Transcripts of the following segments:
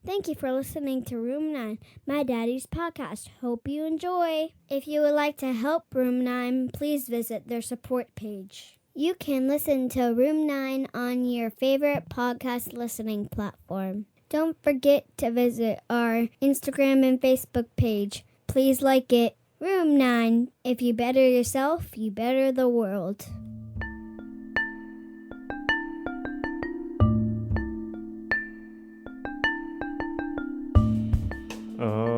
Thank you for listening to Room 9, my daddy's podcast. Hope you enjoy. If you would like to help Room 9, please visit their support page. You can listen to Room 9 on your favorite podcast listening platform. Don't forget to visit our Instagram and Facebook page. Please like it. Room 9. If you better yourself, you better the world.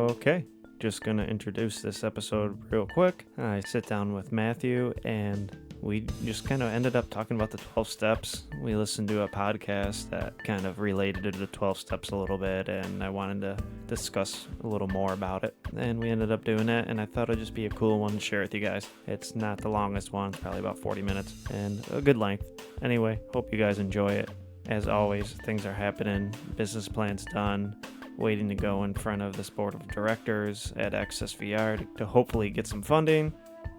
Okay, just going to introduce this episode real quick. I sit down with Matthew and we just kind of ended up talking about the 12 steps. We listened to a podcast that kind of related to the 12 steps a little bit, and I wanted to discuss a little more about it. And we ended up doing it, and I thought it'd just be a cool one to share with you guys. It's not the longest one, it's probably about 40 minutes, and a good length. Anyway, hope you guys enjoy it. As always, things are happening, business plan's done, waiting to go in front of this board of directors at Access VR to hopefully get some funding.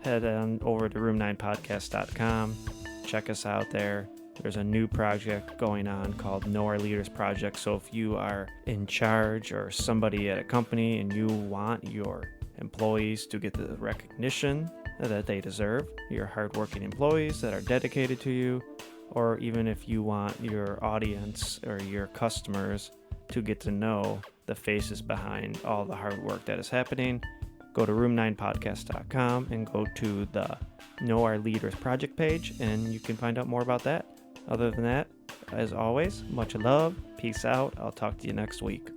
Head on over to room9podcast.com. Check us out there. There's a new project going on called Know Our Leaders Project. So if you are in charge or somebody at a company and you want your employees to get the recognition that they deserve, your hardworking employees that are dedicated to you, or even if you want your audience or your customers to get to know the faces behind all the hard work that is happening, go to room9podcast.com and go to the Know Our Leaders project page, and you can find out more about that. Other than that, as always, much love, peace out. I'll talk to you next week.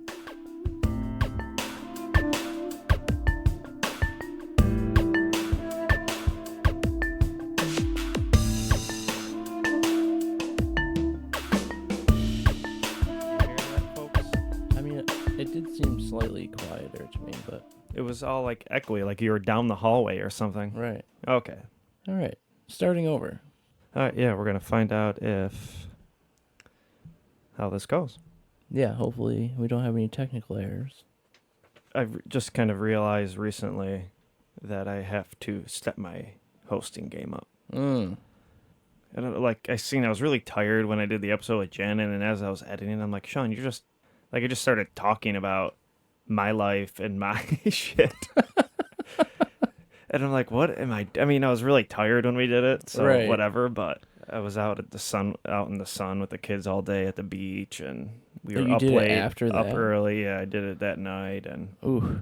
It did seem slightly quieter to me, but... It was all like echoey, like you were down the hallway or something. Right. Okay. All right. Starting over. All right, yeah, we're going to find out how this goes. Yeah, hopefully we don't have any technical errors. I've just kind of realized recently that I have to step my hosting game up. Mm. I don't know, like I was really tired when I did the episode with Jen, and as I was editing, I'm like, Sean, you're just... Like, I just started talking about my life and my shit. And I'm like, what am I... I mean, I was really tired when we did it, so right. Whatever, but I was out in the sun with the kids all day at the beach, and we were up late, up early. Yeah, I did it that night, and ooh,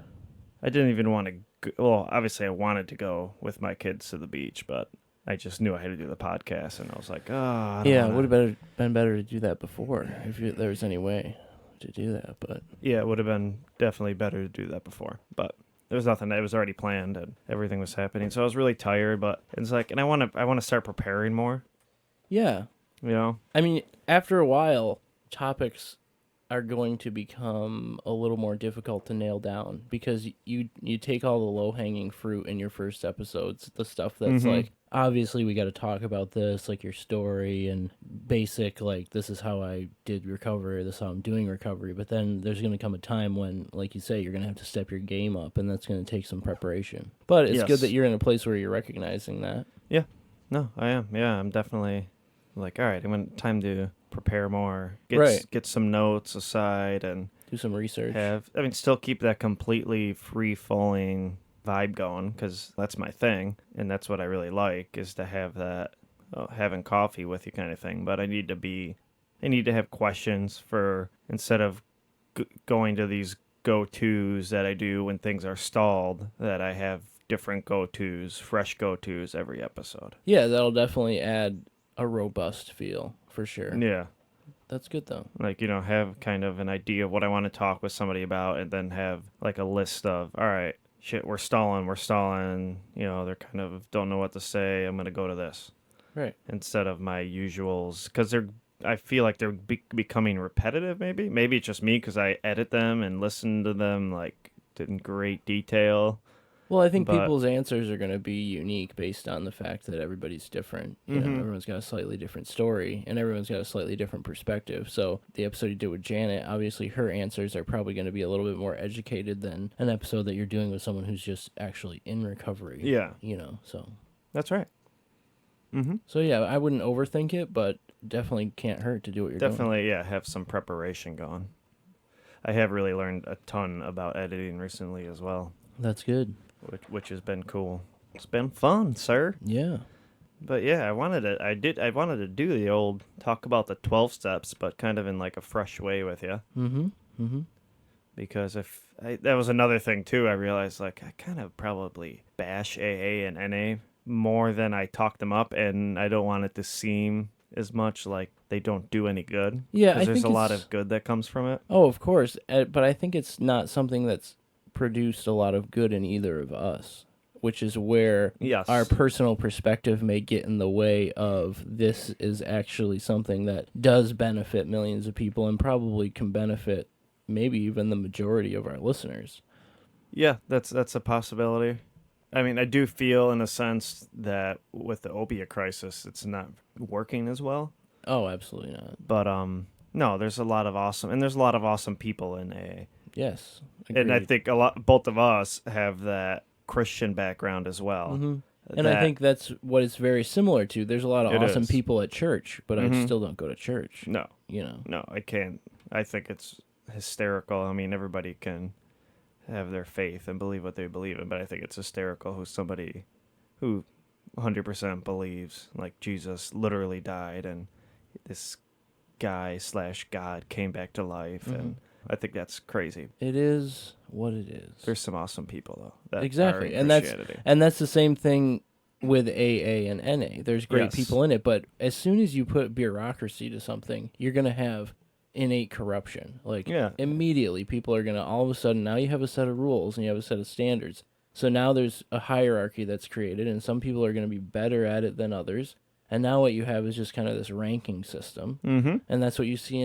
I didn't even want to go... Well, obviously, I wanted to go with my kids to the beach, but I just knew I had to do the podcast, and I was like, oh, it would have been better to do that before, if there was any way to do that, but yeah, it would have been definitely better to do that before, but there was nothing. It was already planned and everything was happening, so I was really tired, but it's like, and I want to start preparing more. Yeah, you know, I mean, after a while topics are going to become a little more difficult to nail down, because you take all the low-hanging fruit in your first episodes, the stuff that's like, obviously we got to talk about this, like your story and basic, like this is how I did recovery, this is how I'm doing recovery, but then there's going to come a time when, like you say, you're going to have to step your game up, and that's going to take some preparation. But it's good that you're in a place where you're recognizing that. Yeah, no, I am. Yeah, I'm definitely like, all right, I want time to prepare more, get some notes aside and do some research. Still keep that completely free-flowing vibe going, because that's my thing, and that's what I really like, is to have that having coffee with you kind of thing. But I need to have questions for, instead of going to these go-tos that I do when things are stalled, that I have different go-tos, fresh go-tos every episode. Yeah, that'll definitely add a robust feel for sure. Yeah, that's good though. Like, have kind of an idea of what I want to talk with somebody about, and then have like a list of, all right, shit, we're stalling, they're kind of don't know what to say, I'm going to go to this. Right. Instead of my usuals, because I feel like they're becoming repetitive, maybe. Maybe it's just me, because I edit them and listen to them, like, in great detail. Well, I think people's answers are going to be unique based on the fact that everybody's different. You know, everyone's got a slightly different story, and everyone's got a slightly different perspective. So the episode you did with Janet, obviously her answers are probably going to be a little bit more educated than an episode that you're doing with someone who's just actually in recovery. Yeah. So. That's right. So, yeah, I wouldn't overthink it, but definitely can't hurt to do what you're doing. Definitely, yeah, have some preparation going. I have really learned a ton about editing recently as well, That's good. which has been cool. It's been fun, sir. Yeah. But yeah, I wanted to do the old talk about the 12 steps, but kind of in like a fresh way with you. Because that was another thing too, I realized like I kind of probably bash AA and NA more than I talk them up, and I don't want it to seem as much like they don't do any good. Yeah, because I there's think a lot it's- of good that comes from it. Oh, of course. But I think it's not something that's produced a lot of good in either of us, which is where Yes. our personal perspective may get in the way of this is actually something that does benefit millions of people and probably can benefit maybe even the majority of our listeners. Yeah, that's a possibility. I mean, I do feel in a sense that with the opiate crisis, it's not working as well. Oh, absolutely not. But no, there's a lot of awesome people in AA. Yes. And I Agreed. think both of us have that Christian background as well. And I think that's what it's very similar to. There's a lot of It awesome is. people at church, but I still don't go to church. No, You know. I can't. I think it's hysterical. I mean, everybody can have their faith and believe what they believe in, but I think it's hysterical who's somebody who 100% believes like Jesus literally died and this guy / God came back to life, and I think that's crazy. It is what it is. There's some awesome people though. That Exactly. are in And that's Christianity. and that's the same thing with AA and NA. There's great Yes. people in it, but as soon as you put bureaucracy to something, you're going to have innate corruption. Like Yeah. immediately people are going to all of a sudden now you have a set of rules and you have a set of standards. So now there's a hierarchy that's created and some people are going to be better at it than others. And now what you have is just kind of this ranking system. And that's what you see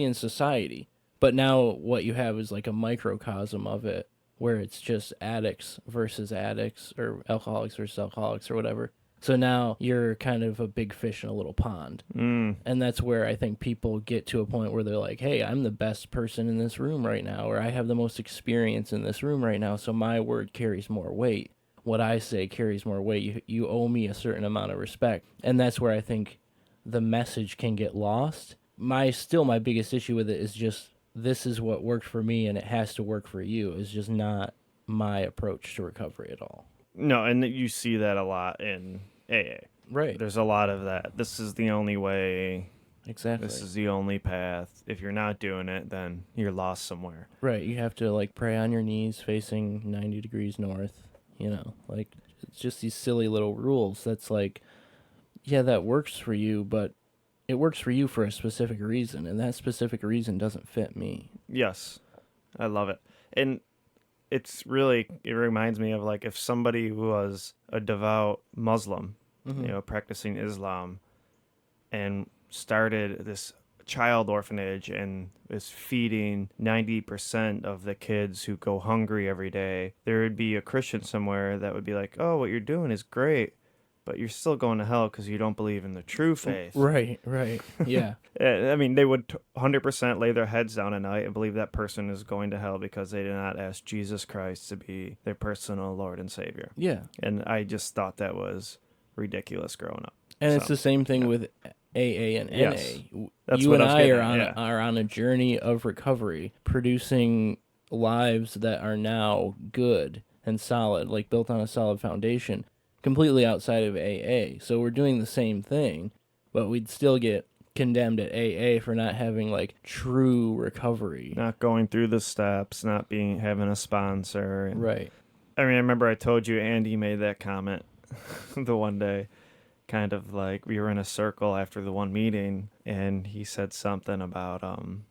in society. But now what you have is like a microcosm of it where it's just addicts versus addicts or alcoholics versus alcoholics or whatever. So now you're kind of a big fish in a little pond. And that's where I think people get to a point where they're like, hey, I'm the best person in this room right now, or I have the most experience in this room right now, so my word carries more weight. What I say carries more weight. You owe me a certain amount of respect. And that's where I think the message can get lost. My biggest issue with it is just this is what worked for me and it has to work for you is just not my approach to recovery at all. No, and you see that a lot in AA. Right. There's a lot of that. This is the only way. Exactly. This is the only path. If you're not doing it, then you're lost somewhere. Right. You have to like pray on your knees facing 90 degrees north, like it's just these silly little rules. That's like, yeah, that works for you, but it works for you for a specific reason. And that specific reason doesn't fit me. Yes. I love it. And it reminds me of like if somebody was a devout Muslim, practicing Islam and started this child orphanage and is feeding 90% of the kids who go hungry every day, there would be a Christian somewhere that would be like, oh, what you're doing is great, but you're still going to hell because you don't believe in the true faith. Right. Yeah. I mean, they would 100% lay their heads down at night and believe that person is going to hell because they did not ask Jesus Christ to be their personal Lord and Savior. Yeah. And I just thought that was ridiculous growing up. And it's the same thing with AA and Yes. NA. That's You what and I was I getting at, are on a journey of recovery, producing lives that are now good and solid, like built on a solid foundation, completely outside of AA. So we're doing the same thing, but we'd still get condemned at AA for not having like true recovery. Not going through the steps, not having a sponsor. And, Right. I mean, I remember I told you Andy made that comment the one day, kind of like we were in a circle after the one meeting and he said something about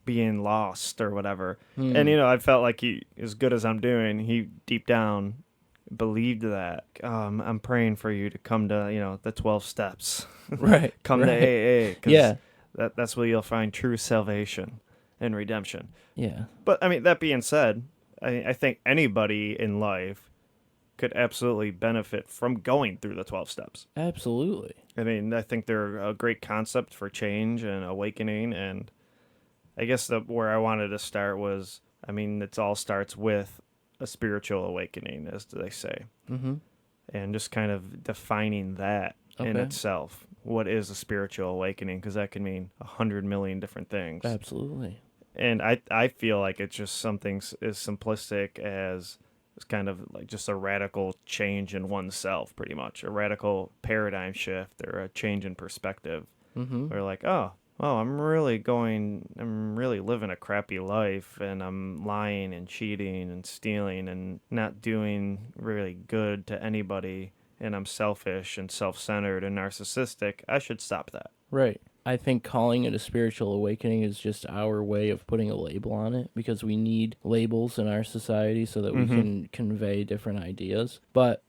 being lost or whatever. And, I felt like he, as good as I'm doing, he deep down believed that. I'm praying for you to come to, the 12 steps. Right. Come right. to AA. 'Cause Yeah. That's where you'll find true salvation and redemption. Yeah. But, I mean, that being said, I think anybody in life could absolutely benefit from going through the 12 steps. Absolutely. I mean, I think they're a great concept for change and awakening. And I guess where I wanted to start was, I mean, it all starts with a spiritual awakening, as they say. And just kind of defining that in Okay. itself. What is a spiritual awakening? Because that can mean 100 million different things. Absolutely. And I feel like it's just something as simplistic as it's kind of like just a radical change in oneself, pretty much. A radical paradigm shift or a change in perspective. Mm-hmm. Where like, oh, well, I'm really living a crappy life, and I'm lying and cheating and stealing and not doing really good to anybody, and I'm selfish and self-centered and narcissistic. I should stop that. Right. I think calling it a spiritual awakening is just our way of putting a label on it, because we need labels in our society so that we can convey different ideas. But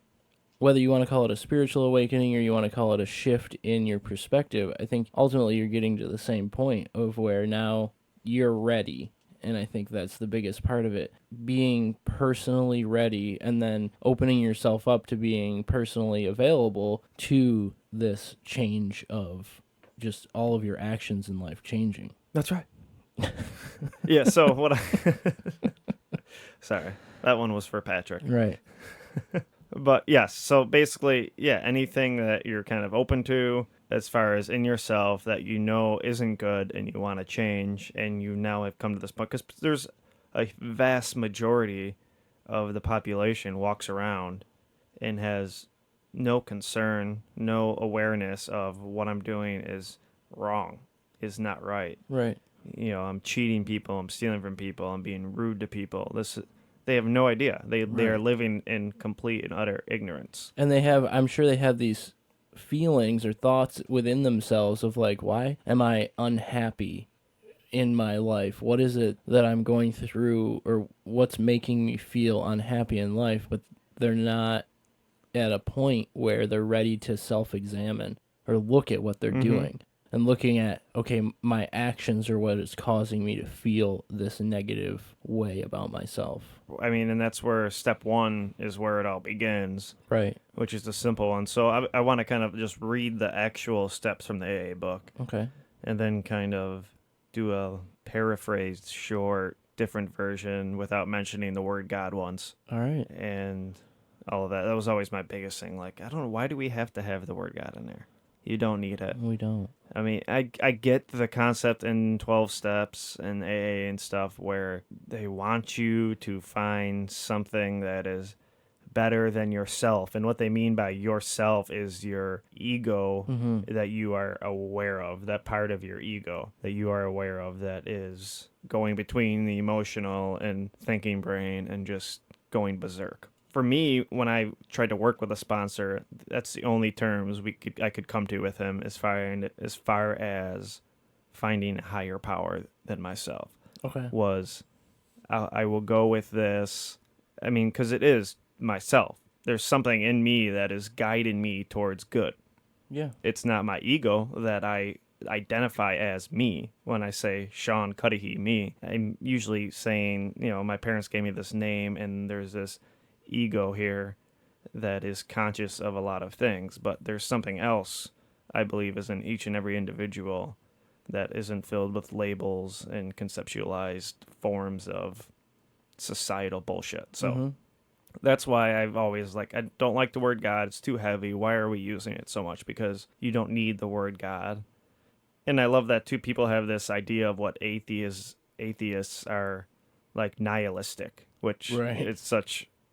whether you want to call it a spiritual awakening or you want to call it a shift in your perspective, I think ultimately you're getting to the same point of where now you're ready. And I think that's the biggest part of it. Being personally ready and then opening yourself up to being personally available to this change of just all of your actions in life changing. That's right. Yeah, so what Sorry, that one was for Patrick. Right. But yes, so basically, yeah, anything that you're kind of open to as far as in yourself that you know isn't good and you want to change, and you now have come to this point, because there's a vast majority of the population walks around and has no concern, no awareness of what I'm doing is wrong, is not right. Right. I'm cheating people, I'm stealing from people, I'm being rude to people. They have no idea. They are living in complete and utter ignorance. And I'm sure they have these feelings or thoughts within themselves of like, why am I unhappy in my life? What is it that I'm going through, or what's making me feel unhappy in life? But they're not at a point where they're ready to self-examine or look at what they're doing and looking at, okay, my actions are what is causing me to feel this negative way about myself. I mean, and that's where step one is where it all begins. Right. Which is the simple one. So I want to kind of just read the actual steps from the AA book. Okay. And then kind of do a paraphrased, short, different version without mentioning the word God once. All right. And all of that. That was always my biggest thing. Like, I don't know, why do we have to have the word God in there? You don't need it. We don't. I mean, I get the concept in 12 steps and AA and stuff where they want you to find something that is better than yourself. And what they mean by yourself is your ego that you are aware of, that part of your ego that you are aware of that is going between the emotional and thinking brain and just going berserk. For me, when I tried to work with a sponsor, that's the only terms I could come to with him as far as finding a higher power than myself. Okay. Was I will go with this. I mean, because it is myself. There's something in me that is guiding me towards good. Yeah. It's not my ego that I identify as me. When I say Sean Cuddihy, me, I'm usually saying, my parents gave me this name, and there's this ego here that is conscious of a lot of things, but there's something else I believe is in each and every individual that isn't filled with labels and conceptualized forms of societal bullshit. So that's why I've always I don't like the word God. It's too heavy. Why are we using it so much? Because you don't need the word God. And I love that too. People have this idea of what atheists are like nihilistic, which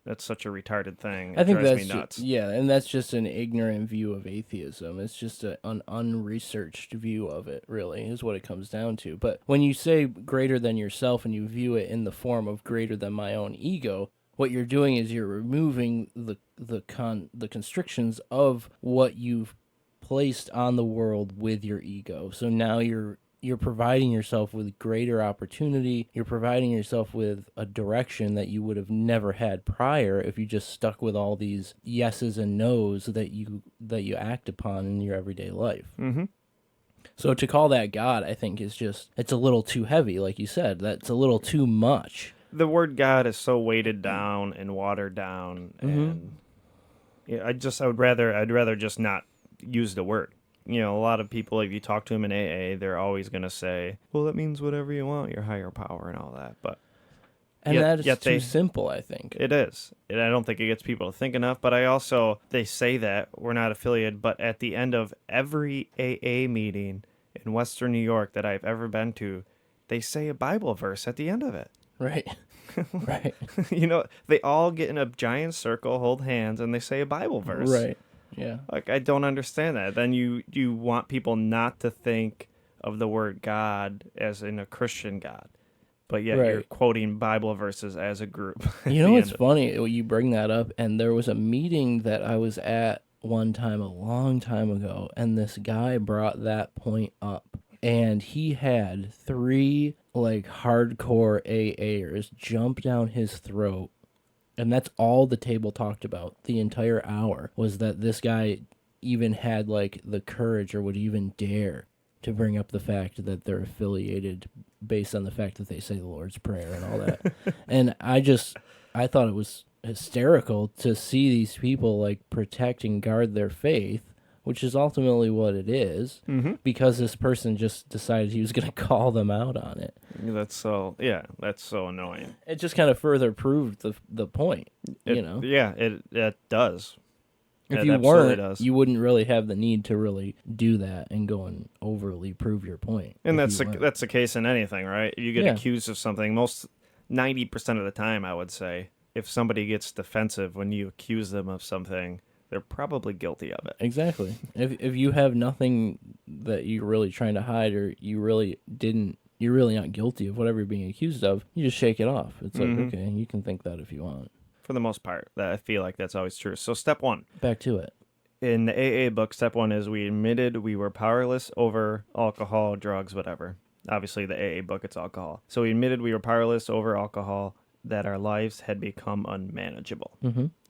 that's such a retarded thing. It I think drives that's me nuts. and that's just an ignorant view of atheism. It's just an unresearched view of it, really, is what it comes down to. But when you say greater than yourself and you view it in the form of greater than my own ego, what you're doing is you're removing the constrictions of what you've placed on the world with your ego. So now you're providing yourself with greater opportunity. You're providing yourself with a direction that you would have never had prior if you just stuck with all these yeses and nos that you act upon in your everyday life. Mm-hmm. So to call that God, I think, is it's a little too heavy, like you said. That's a little too much. The word God is so weighted down and watered down, and I'd rather just not use the word. A lot of people, if you talk to them in AA, they're always going to say, well, that means whatever you want, your higher power and all that. But that is too simple, I think. It is. And I don't think it gets people to think enough. But they say that we're not affiliated. But at the end of every AA meeting in Western New York that I've ever been to, they say a Bible verse at the end of it. Right. Right. They all get in a giant circle, hold hands, and they say a Bible verse. Right. Yeah. Like, I don't understand that. Then you want people not to think of the word God as in a Christian God, but yet you're Right. quoting Bible verses as a group. You know what's funny? You bring that up, and there was a meeting that I was at one time a long time ago, and this guy brought that point up, and he had 3 like hardcore AAers jump down his throat, and that's all the table talked about the entire hour, was that this guy even had like the courage or would even dare to bring up the fact that they're affiliated based on the fact that they say the Lord's Prayer and all that. And I thought it was hysterical to see these people like protect and guard their faith, which is ultimately what it is, because this person just decided he was going to call them out on it. That's so annoying. It just kind of further proved the point, Yeah, it does. If It you absolutely weren't, does. you wouldn't really have the need to really do that and go and overly prove your point. And that's the case in anything, right? You get Yeah. accused of something. Most 90% of the time, I would say, if somebody gets defensive when you accuse them of something, they're probably guilty of it. Exactly. If you have nothing that you're really trying to hide, or you're really not guilty of whatever you're being accused of, you just shake it off. It's like, okay, you can think that if you want. For the most part, I feel like that's always true. So step 1. Back to it. In the AA book, step 1 is we admitted we were powerless over alcohol, drugs, whatever. Obviously, the AA book, it's alcohol. So we admitted we were powerless over alcohol, that our lives had become unmanageable.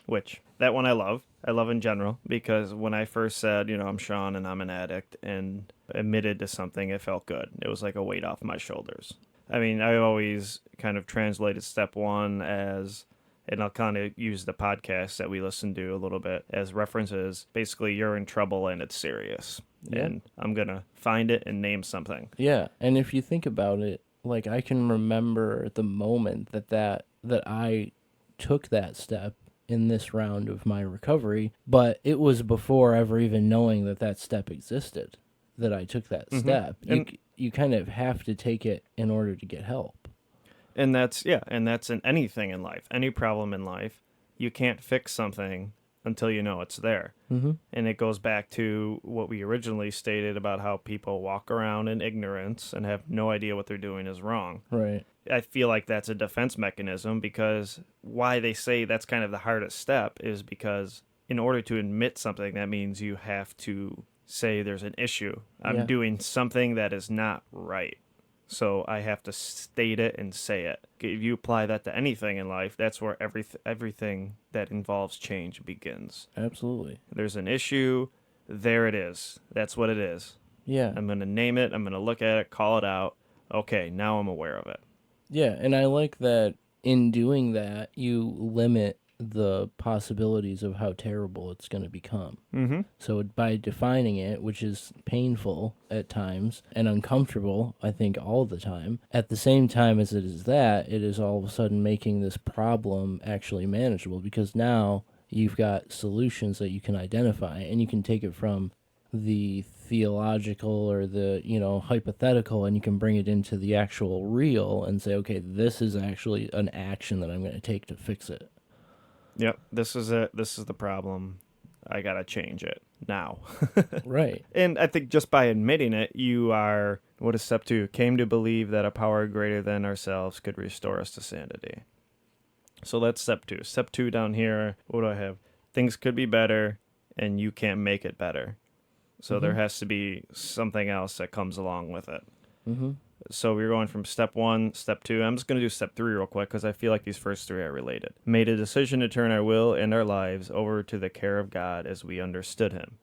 Which, that one I love. I love in general, because when I first said, I'm Sean and I'm an addict, and admitted to something, it felt good. It was like a weight off my shoulders. I mean, I always kind of translated step 1 as, and I'll kind of use the podcast that we listen to a little bit as references. Basically, you're in trouble and it's serious. Yeah. And I'm going to find it and name something. Yeah, and if you think about it, like I can remember the moment that I took that step in this round of my recovery, but it was before ever even knowing that step existed, that I took that step. You kind of have to take it in order to get help. And that's in anything in life, any problem in life. You can't fix something until you know it's there. And it goes back to what we originally stated about how people walk around in ignorance and have no idea what they're doing is wrong. Right. I feel like that's a defense mechanism, because why they say that's kind of the hardest step is because in order to admit something, that means you have to say there's an issue. I'm doing something that is not right. So I have to state it and say it. If you apply that to anything in life, that's where everything that involves change begins. Absolutely. There's an issue. There it is. That's what it is. Yeah. I'm going to name it. I'm going to look at it, call it out. Okay, now I'm aware of it. Yeah, and I like that in doing that, you limit the possibilities of how terrible it's going to become. So by defining it, which is painful at times and uncomfortable, I think all the time, at the same time as it is that, it is all of a sudden making this problem actually manageable, because now you've got solutions that you can identify, and you can take it from the theological or the hypothetical, and you can bring it into the actual real and say, okay, this is actually an action that I'm going to take to fix it. Yep, this is it. This is the problem. I got to change it now. Right. And I think just by admitting it, you are, what is step 2? Came to believe that a power greater than ourselves could restore us to sanity. So that's step 2. Step 2 down here, what do I have? Things could be better, and you can't make it better. So there has to be something else that comes along with it. So we're going from step 1, step 2. I'm just going to do step 3 real quick, because I feel like these first 3 are related. Made a decision to turn our will and our lives over to the care of God as we understood him.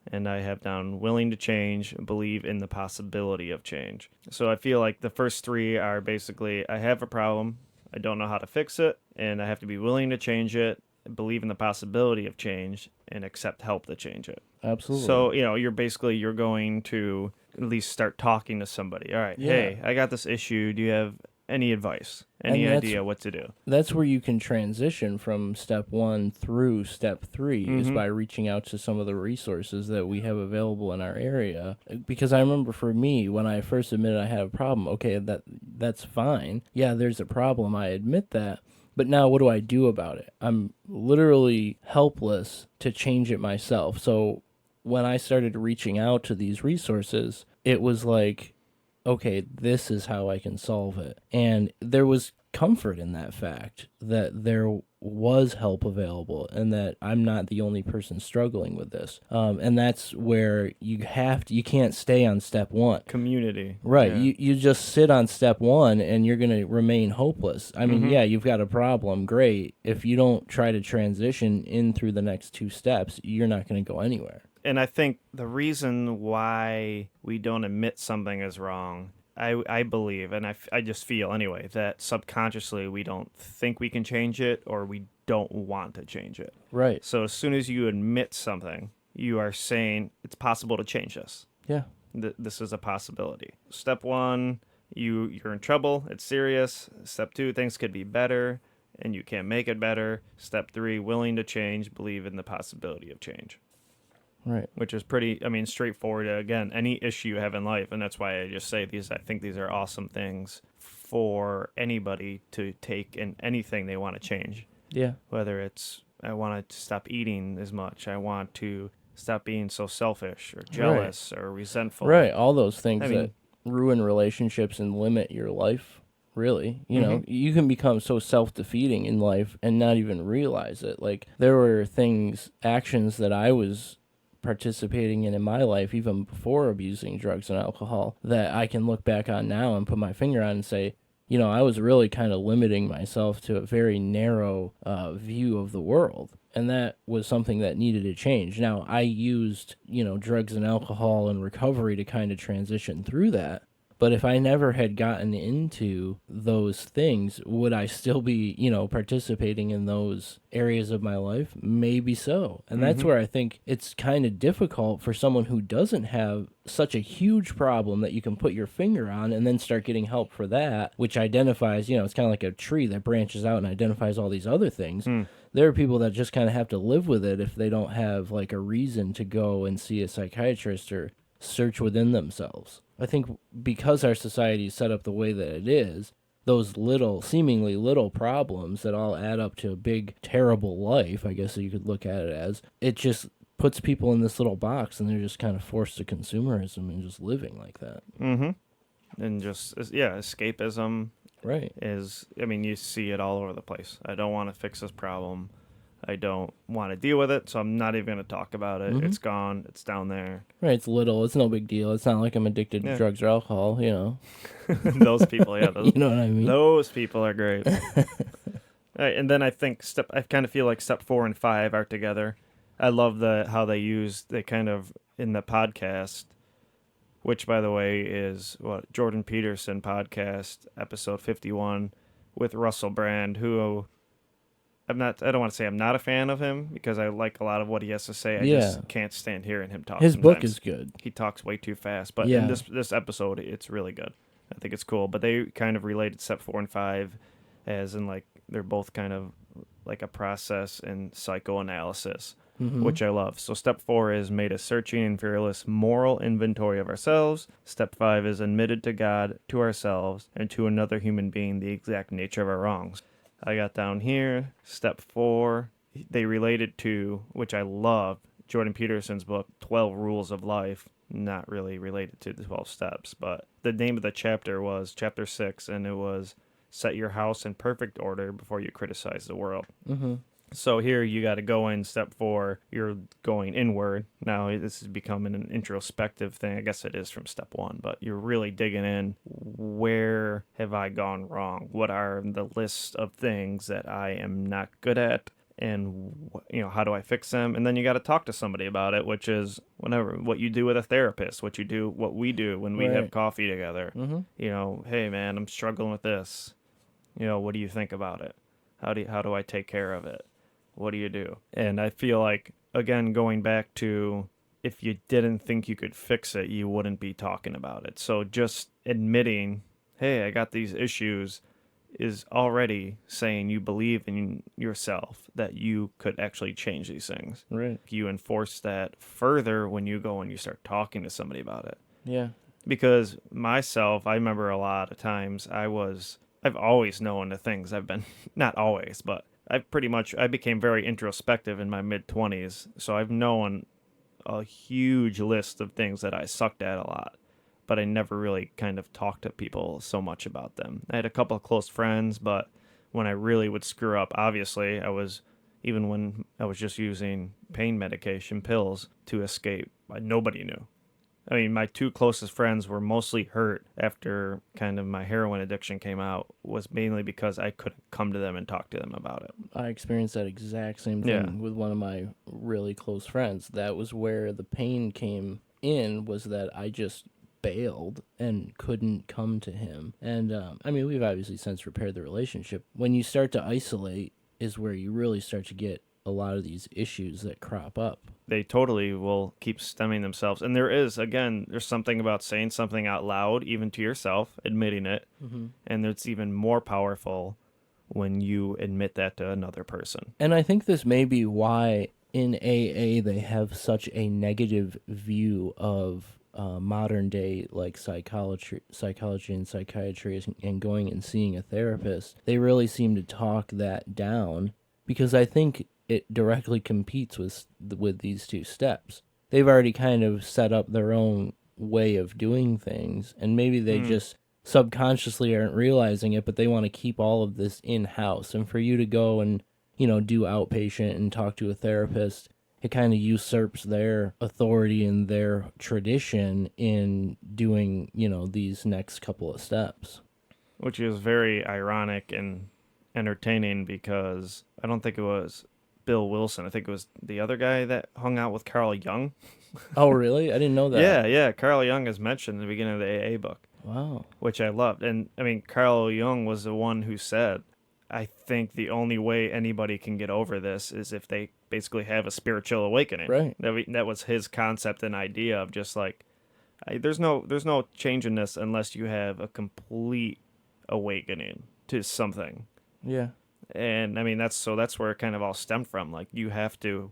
And I have down willing to change, believe in the possibility of change. So I feel like the first 3 are basically, I have a problem, I don't know how to fix it, and I have to be willing to change it, believe in the possibility of change, and accept help to change it. Absolutely. So, you're going to at least start talking to somebody. All right, Yeah. Hey, I got this issue. Do you have any advice, And any that's- idea what to do. That's where you can transition from step 1 through step 3 is by reaching out to some of the resources that we have available in our area. Because I remember for me, when I first admitted I had a problem, okay, that's fine. Yeah, there's a problem. I admit that. But now what do I do about it? I'm literally helpless to change it myself. So when I started reaching out to these resources, it was like, okay, this is how I can solve it. And there was comfort in that fact that there was help available and that I'm not the only person struggling with this. And that's where you can't stay on step 1. Community. Right. Yeah. You just sit on step 1 and you're going to remain hopeless. I mean, yeah, you've got a problem. Great. If you don't try to transition in through the next 2 steps, you're not going to go anywhere. And I think the reason why we don't admit something is wrong, I believe, and I just feel anyway, that subconsciously we don't think we can change it or we don't want to change it. Right. So as soon as you admit something, you are saying it's possible to change this. Yeah. This is a possibility. Step 1, you're in trouble. It's serious. Step 2, things could be better and you can't make it better. Step 3, willing to change, believe in the possibility of change. Right. Which is pretty, straightforward. Again, any issue you have in life, and that's why I just say these. I think these are awesome things for anybody to take in anything they want to change. Yeah. Whether it's, I want to stop eating as much, I want to stop being so selfish or jealous or resentful. Right. All those things that ruin relationships and limit your life. Really, you know, you can become so self-defeating in life and not even realize it. Like, there were actions that I was participating in my life, even before abusing drugs and alcohol, that I can look back on now and put my finger on and say, you know, I was really kind of limiting myself to a very narrow view of the world. And that was something that needed to change. Now, I used, drugs and alcohol and recovery to kind of transition through that. But if I never had gotten into those things, would I still be, participating in those areas of my life? Maybe so. And that's where I think it's kind of difficult for someone who doesn't have such a huge problem that you can put your finger on and then start getting help for that, which identifies, it's kind of like a tree that branches out and identifies all these other things. There are people that just kind of have to live with it if they don't have like a reason to go and see a psychiatrist or search within themselves. I think because our society is set up the way that it is, those seemingly little problems that all add up to a big, terrible life, I guess you could look at it as, it just puts people in this little box and they're just kind of forced to consumerism and just living like that. And just, escapism. Right. You see it all over the place. I don't want to fix this problem. I don't want to deal with it, so I'm not even going to talk about it. It's gone. It's down there. Right, it's little. It's no big deal. It's not like I'm addicted to drugs or alcohol, Those people, those, you know what I mean? Those people are great. All right, and then I think I kind of feel like step 4 and 5 are together. I love how they kind of, in the podcast, which, by the way, is Jordan Peterson podcast, episode 51, with Russell Brand, who... I don't want to say I'm not a fan of him because I like a lot of what he has to say. I just can't stand hearing him talk. His sometimes. book is good. He talks way too fast. But in this episode, it's really good. I think it's cool. But they kind of related step 4 and 5 as in like they're both kind of like a process in psychoanalysis, which I love. So step 4 is made a searching and fearless moral inventory of ourselves. Step 5 is admitted to God, to ourselves, and to another human being the exact nature of our wrongs. I got down here, step 4, they related to, which I love, Jordan Peterson's book, 12 Rules of Life, not really related to the 12 steps, but the name of the chapter was chapter 6, and it was set your house in perfect order before you criticize the world. So here you got to go in step 4, you're going inward. Now this is becoming an introspective thing. I guess it is from step 1, but you're really digging in. Where have I gone wrong? What are the list of things that I am not good at? And, how do I fix them? And then you got to talk to somebody about it, which is what you do with a therapist, what we do when we have coffee together. Hey man, I'm struggling with this. What do you think about it? How do I take care of it? What do you do? And I feel like, again, going back to if you didn't think you could fix it, you wouldn't be talking about it. So just admitting, hey, I got these issues, is already saying you believe in yourself that you could actually change these things. Right. You enforce that further when you go and you start talking to somebody about it. Yeah. Because myself, I remember a lot of times I've always known the things I've been, not always, but I became very introspective in my mid-20s. So I've known a huge list of things that I sucked at a lot, but I never really kind of talked to people so much about them. I had a couple of close friends, but when I really would screw up, obviously, even when I was just using pain medication, pills to escape, nobody knew. I mean, my two closest friends were mostly hurt after kind of my heroin addiction came out, was mainly because I couldn't come to them and talk to them about it. I experienced that exact same thing with one of my really close friends. That was where the pain came in, was that I just bailed and couldn't come to him. And I mean, we've obviously since repaired the relationship. When you start to isolate is where you really start to get a lot of these issues that crop up. They totally will keep stemming themselves. And there's something about saying something out loud, even to yourself, admitting it. Mm-hmm. And it's even more powerful when you admit that to another person. And I think this may be why in AA they have such a negative view of modern day like psychology and psychiatry and going and seeing a therapist. They really seem to talk that down because I think it directly competes with these two steps. They've already kind of set up their own way of doing things, and maybe they just subconsciously aren't realizing it, but they want to keep all of this in-house. And for you to go and, do outpatient and talk to a therapist, it kind of usurps their authority and their tradition in doing, these next couple of steps. Which is very ironic and entertaining because I don't think it was Bill Wilson. I think it was the other guy that hung out with Carl Jung. Oh, really? I didn't know that. Yeah. Carl Jung is mentioned in the beginning of the AA book. Wow. Which I loved. And, I mean, Carl Jung was the one who said, I think the only way anybody can get over this is if they basically have a spiritual awakening. Right. That was his concept and idea of just like, there's no change in this unless you have a complete awakening to something. Yeah. And I mean, that's where it kind of all stemmed from. Like, you have to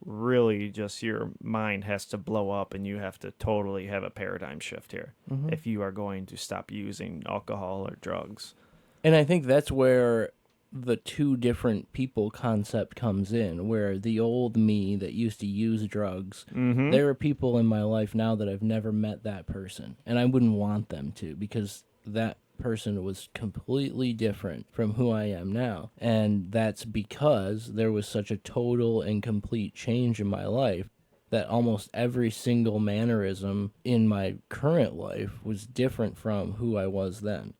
really just, your mind has to blow up and you have to totally have a paradigm shift here if you are going to stop using alcohol or drugs. And I think that's where the two different people concept comes in, where the old me that used to use drugs, there are people in my life now that I've never met that person, and I wouldn't want them to, because that person was completely different from who I am now. And that's because there was such a total and complete change in my life that almost every single mannerism in my current life was different from who I was then.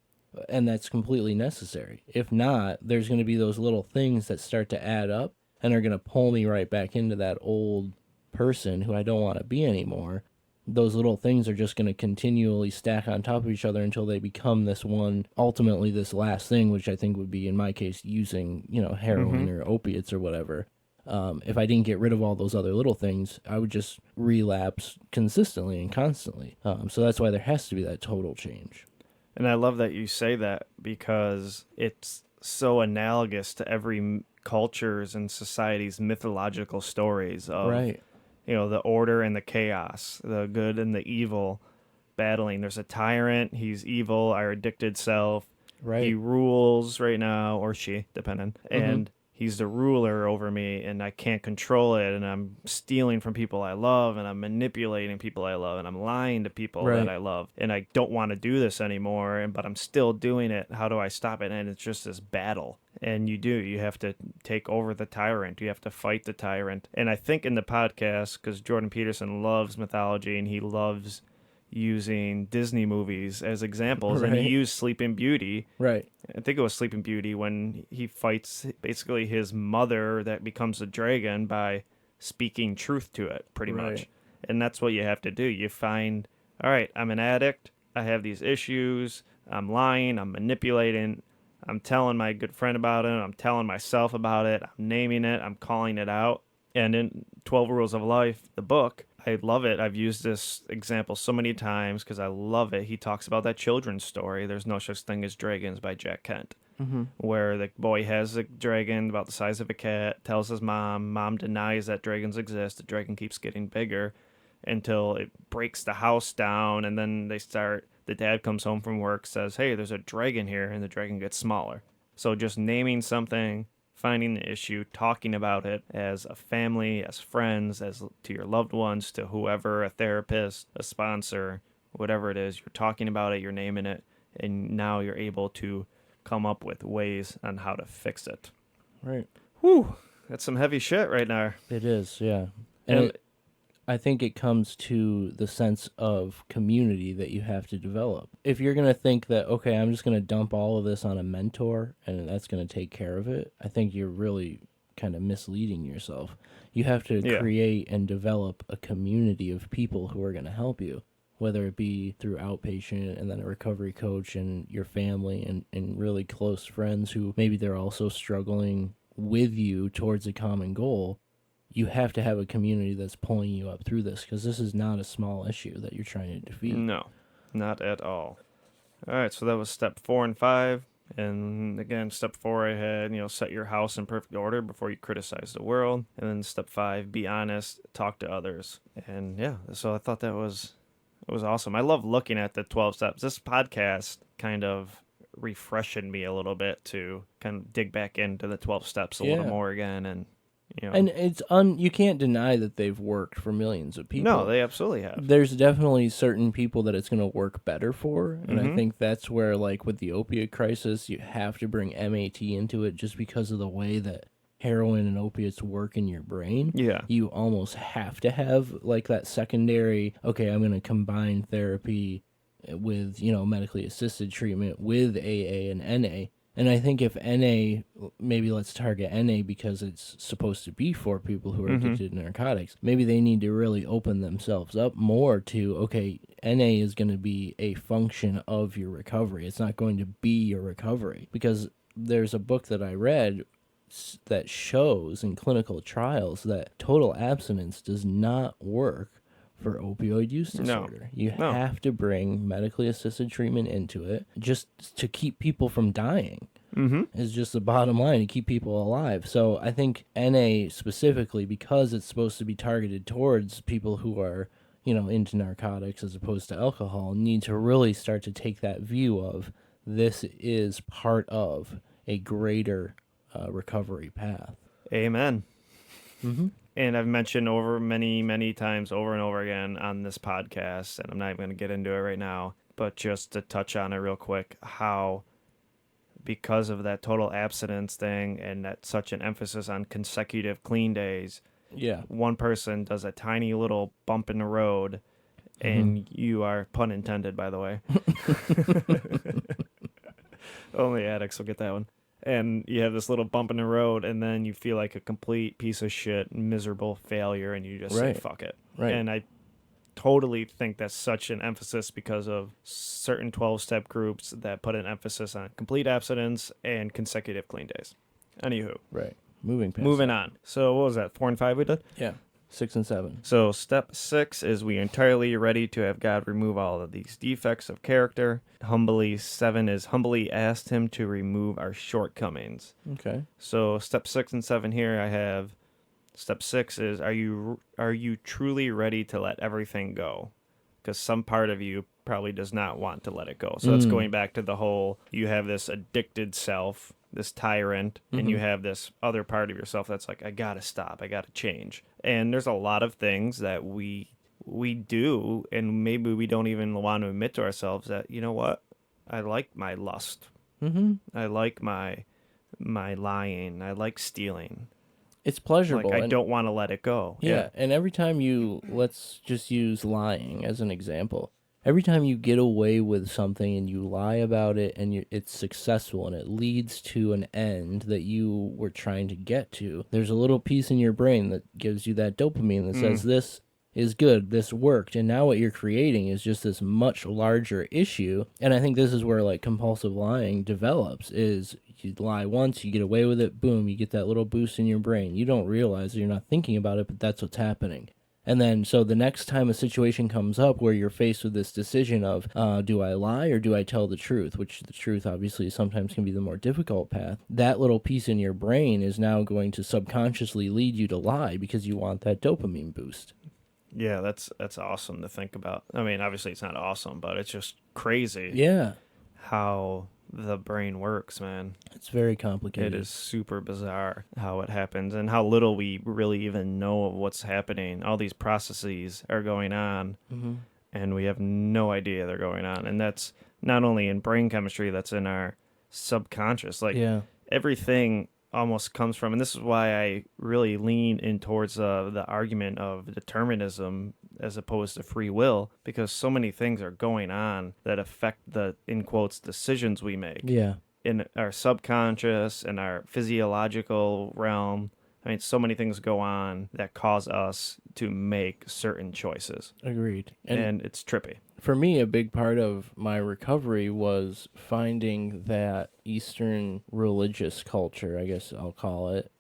And that's completely necessary. If not, there's going to be those little things that start to add up and are going to pull me right back into that old person who I don't want to be anymore. Those little things are just going to continually stack on top of each other until they become this one, ultimately this last thing, which I think would be, in my case, using, heroin or opiates or whatever. If I didn't get rid of all those other little things, I would just relapse consistently and constantly. So that's why there has to be that total change. And I love that you say that because it's so analogous to every culture's and society's mythological stories of, right. The order and the chaos, the good and the evil battling. There's a tyrant, he's evil, our addicted self. Right. He rules right now, or she, depending. And he's the ruler over me, and I can't control it, and I'm stealing from people I love, and I'm manipulating people I love, and I'm lying to people that I love, and I don't want to do this anymore, but I'm still doing it. How do I stop it? And it's just this battle. And you have to take over the tyrant. You have to fight the tyrant. And I think in the podcast, because Jordan Peterson loves mythology, and he loves using Disney movies as examples, and he used Sleeping Beauty. Right. I think it was Sleeping Beauty when he fights basically his mother that becomes a dragon by speaking truth to it, pretty much. And that's what you have to do. You find, all right, I'm an addict. I have these issues. I'm lying. I'm manipulating. I'm telling my good friend about it. I'm telling myself about it. I'm naming it. I'm calling it out. And in 12 Rules of Life, the book, I love it. I've used this example so many times because I love it. He talks about that children's story, There's No Such Thing as Dragons by Jack Kent, where the boy has a dragon about the size of a cat, tells his mom denies that dragons exist. The dragon keeps getting bigger until it breaks the house down, and then the dad comes home from work, says, hey, there's a dragon here, and the dragon gets smaller. So just naming something, finding the issue, talking about it as a family, as friends, as to your loved ones, to whoever, a therapist, a sponsor, whatever it is, you're talking about it, you're naming it, and now you're able to come up with ways on how to fix it. Right. Whew, that's some heavy shit right now. It is, yeah. And I think it comes to the sense of community that you have to develop. If you're going to think that, okay, I'm just going to dump all of this on a mentor and that's going to take care of it, I think you're really kind of misleading yourself. You have to create and develop a community of people who are going to help you, whether it be through outpatient and then a recovery coach and your family and really close friends who maybe they're also struggling with you towards a common goal. You have to have a community that's pulling you up through this because this is not a small issue that you're trying to defeat. No, not at all. All right, so that was step 4 and 5. And again, step 4, I had, set your house in perfect order before you criticize the world. And then step 5, be honest, talk to others. And yeah, so I thought it was awesome. I love looking at the 12 steps. This podcast kind of refreshing me a little bit to kind of dig back into the 12 steps a little more again. And and it's you can't deny that they've worked for millions of people. No, they absolutely have. There's definitely certain people that it's going to work better for, and I think that's where, like with the opiate crisis, you have to bring MAT into it just because of the way that heroin and opiates work in your brain. Yeah. You almost have to have like that secondary, okay, I'm going to combine therapy with, medically assisted treatment with AA and NA. And I think if NA, maybe let's target NA because it's supposed to be for people who are addicted to narcotics. Maybe they need to really open themselves up more to, okay, NA is going to be a function of your recovery. It's not going to be your recovery. Because there's a book that I read that shows in clinical trials that total abstinence does not work for opioid use disorder. You have to bring medically assisted treatment into it just to keep people from dying. Is just the bottom line, to keep people alive. So I think NA specifically, because it's supposed to be targeted towards people who are, into narcotics as opposed to alcohol, need to really start to take that view of this is part of a greater recovery path. Amen. And I've mentioned over many, many times over and over again on this podcast, and I'm not even going to get into it right now, but just to touch on it real quick, how because of that total abstinence thing and that such an emphasis on consecutive clean days, one person does a tiny little bump in the road, and you are, pun intended, by the way. Only addicts will get that one. And you have this little bump in the road, and then you feel like a complete piece of shit, miserable failure, and you just say, fuck it. Right. And I totally think that's such an emphasis because of certain 12-step groups that put an emphasis on complete abstinence and consecutive clean days. Anywho. Right. Moving on. So what was that, 4 and 5 we did? Yeah. 6 and 7. So step 6 is we entirely ready to have God remove all of these defects of character. 7 is humbly asked him to remove our shortcomings. Okay. So step 6 and 7 here I have. Step 6 is are you truly ready to let everything go? Because some part of you probably does not want to let it go. So that's going back to the whole, you have this addicted self, this tyrant, and you have this other part of yourself that's like, I gotta stop, I gotta change. And there's a lot of things that we do, and maybe we don't even want to admit to ourselves that, you know what, I like my lust. I like my lying. I like stealing. It's pleasurable. Like, I don't want to let it go. Yeah, and every time let's just use lying as an example. Every time you get away with something and you lie about it and it's successful and it leads to an end that you were trying to get to, there's a little piece in your brain that gives you that dopamine that says this is good. This worked. And now what you're creating is just this much larger issue. And I think this is where like compulsive lying develops is you lie once, you get away with it, boom, you get that little boost in your brain. You don't realize you're not thinking about it, but that's what's happening. And then, so the next time a situation comes up where you're faced with this decision of, do I lie or do I tell the truth? Which the truth obviously sometimes can be the more difficult path. That little piece in your brain is now going to subconsciously lead you to lie because you want that dopamine boost. Yeah, that's awesome to think about. I mean, obviously it's not awesome, but it's just crazy. Yeah. How the brain works, man. It's very complicated. It is super bizarre how it happens and how little we really even know of what's happening. All these processes are going on, and we have no idea they're going on. And that's not only in brain chemistry, that's in our subconscious. Like, everything almost comes from, and this is why I really lean in towards the argument of determinism as opposed to free will, because so many things are going on that affect the, in quotes, decisions we make. Yeah. In our subconscious and our physiological realm. I mean, so many things go on that cause us to make certain choices. Agreed. And it's trippy. For me, a big part of my recovery was finding that Eastern religious culture, I guess I'll call it,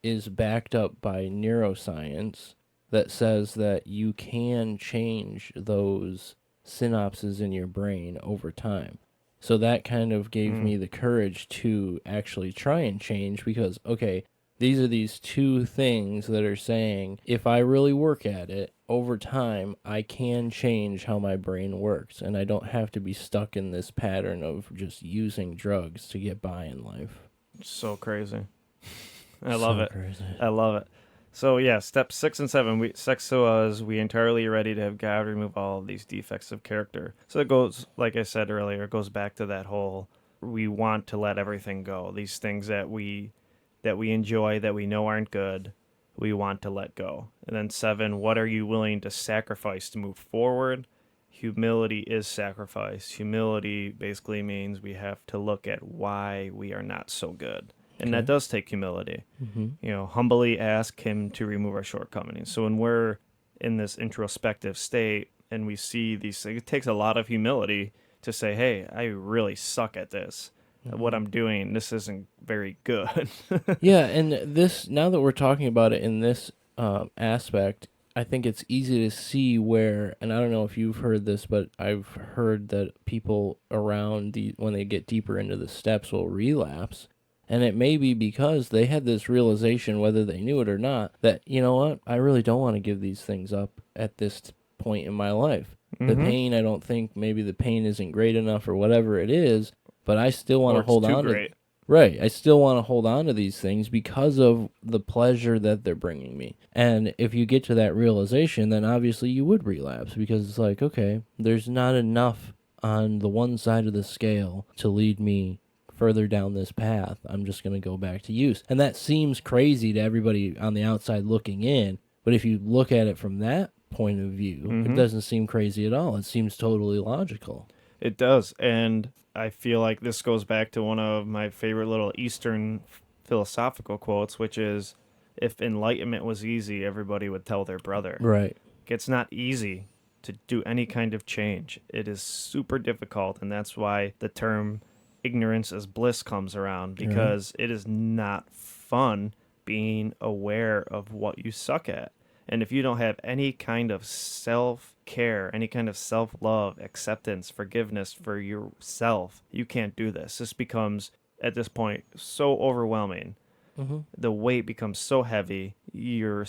is backed up by neuroscience that says that you can change those synapses in your brain over time. So that kind of gave me the courage to actually try and change because, okay, these are these two things that are saying, if I really work at it, over time, I can change how my brain works, and I don't have to be stuck in this pattern of just using drugs to get by in life. So crazy. I love it. Crazy. I love it. So, yeah, steps 6 and 7. Sex to us, we entirely ready to have God remove all of these defects of character. So it goes, like I said earlier, it goes back to that whole, we want to let everything go. These things that we enjoy, that we know aren't good, we want to let go. And then 7, what are you willing to sacrifice to move forward? Humility is sacrifice. Humility basically means we have to look at why we are not so good. And that does take humility. You know, humbly ask him to remove our shortcomings. So when we're in this introspective state and we see these things, it takes a lot of humility to say, hey, I really suck at this. What I'm doing, this isn't very good. Yeah, and this, now that we're talking about it in this aspect, I think it's easy to see where, and I don't know if you've heard this, but I've heard that people around when they get deeper into the steps will relapse. And it may be because they had this realization, whether they knew it or not, that, you know what, I really don't want to give these things up at this point in my life. The pain, I don't think, maybe the pain isn't great enough or whatever it is, but I still want to hold on to it. Right. I still want to hold on to these things because of the pleasure that they're bringing me. And if you get to that realization, then obviously you would relapse because it's like, okay, there's not enough on the one side of the scale to lead me further down this path. I'm just going to go back to use. And that seems crazy to everybody on the outside looking in. But if you look at it from that point of view, it doesn't seem crazy at all. It seems totally logical. It does. And I feel like this goes back to one of my favorite little Eastern philosophical quotes, which is, if enlightenment was easy, everybody would tell their brother. Right. It's not easy to do any kind of change. It is super difficult, and that's why the term ignorance is bliss comes around, because it is not fun being aware of what you suck at. And if you don't have any kind of self-care, any kind of self-love, acceptance, forgiveness for yourself, you can't do this. This becomes, at this point, so overwhelming. The weight becomes so heavy. You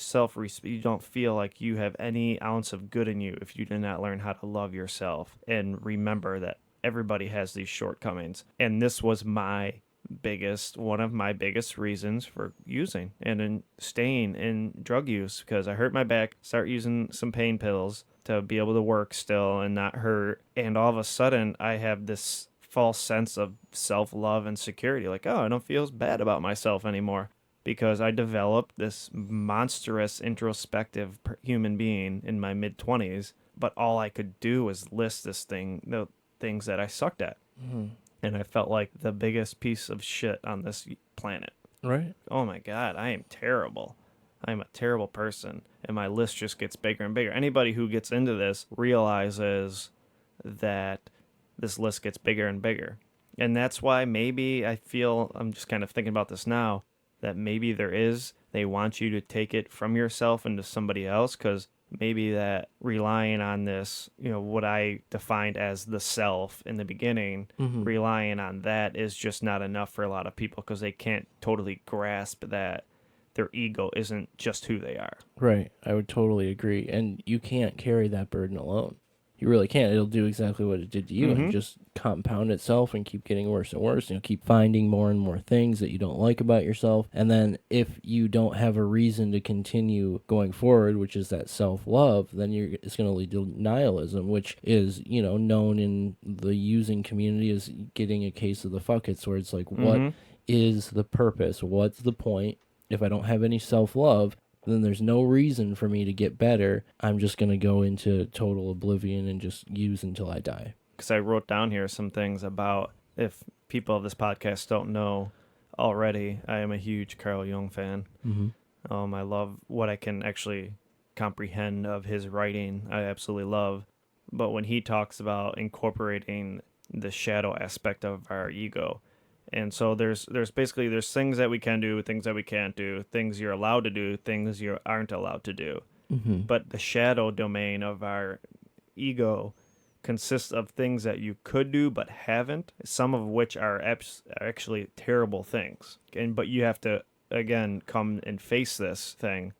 don't feel like you have any ounce of good in you if you do not learn how to love yourself and remember that everybody has these shortcomings. And this was one of my biggest reasons for using and in staying in drug use, because I hurt my back, start using some pain pills to be able to work still and not hurt. And all of a sudden I have this false sense of self-love and security. Like, oh, I don't feel as bad about myself anymore, because I developed this monstrous introspective human being in my mid-20s. But all I could do was list the things that I sucked at. And I felt like the biggest piece of shit on this planet. Right. Oh my God, I am terrible. I'm a terrible person, and my list just gets bigger and bigger. Anybody who gets into this realizes that this list gets bigger and bigger. And that's why maybe I feel, I'm just kind of thinking about this now, that maybe they want you to take it from yourself into somebody else, because maybe that relying on this, what I defined as the self in the beginning, relying on that is just not enough for a lot of people, because they can't totally grasp that their ego isn't just who they are. Right. I would totally agree. And you can't carry that burden alone. You really can't. It'll do exactly what it did to you and just compound itself and keep getting worse and worse. Keep finding more and more things that you don't like about yourself. And then if you don't have a reason to continue going forward, which is that self-love, then it's going to lead to nihilism, which is, known in the using community as getting a case of the fuckets, where it's like, what is the purpose? What's the point? If I don't have any self-love, then there's no reason for me to get better. I'm just going to go into total oblivion and just use until I die. Because I wrote down here some things about, if people of this podcast don't know already, I am a huge Carl Jung fan. I love what I can actually comprehend of his writing. I absolutely love. But when he talks about incorporating the shadow aspect of our ego, and so there's things that we can do, things that we can't do, things you're allowed to do, things you aren't allowed to do. But the shadow domain of our ego consists of things that you could do but haven't, some of which are actually terrible things. But you have to, again, come and face this thing.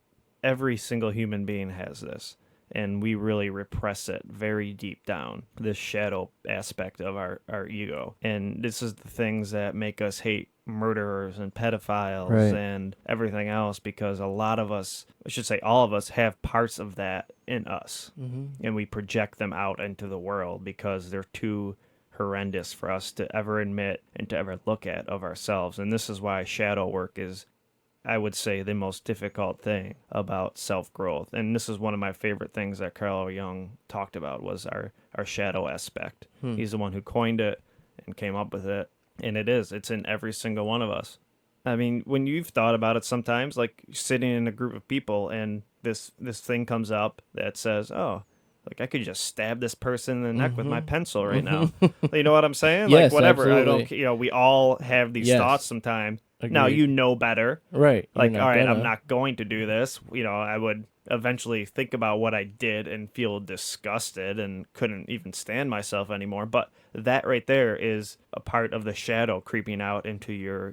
Every single human being has this. And we really repress it very deep down, this shadow aspect of our ego. And this is the things that make us hate murderers and pedophiles and everything else, because a lot of us, I should say all of us, have parts of that in us. And we project them out into the world because they're too horrendous for us to ever admit and to ever look at of ourselves. And this is why shadow work is, I would say, the most difficult thing about self-growth. And this is one of my favorite things that Carl Jung talked about, was our shadow aspect. He's the one who coined it and came up with it. And it's in every single one of us. I mean, when you've thought about it sometimes, like sitting in a group of people and this thing comes up that says, oh, like I could just stab this person in the neck with my pencil right now. You know what I'm saying? Yes, like whatever. absolutely. I don't, we all have these thoughts sometimes. Agreed. Now you know better. Right. Like, all right, I'm not going to do this. I would eventually think about what I did and feel disgusted and couldn't even stand myself anymore. But that right there is a part of the shadow creeping out into your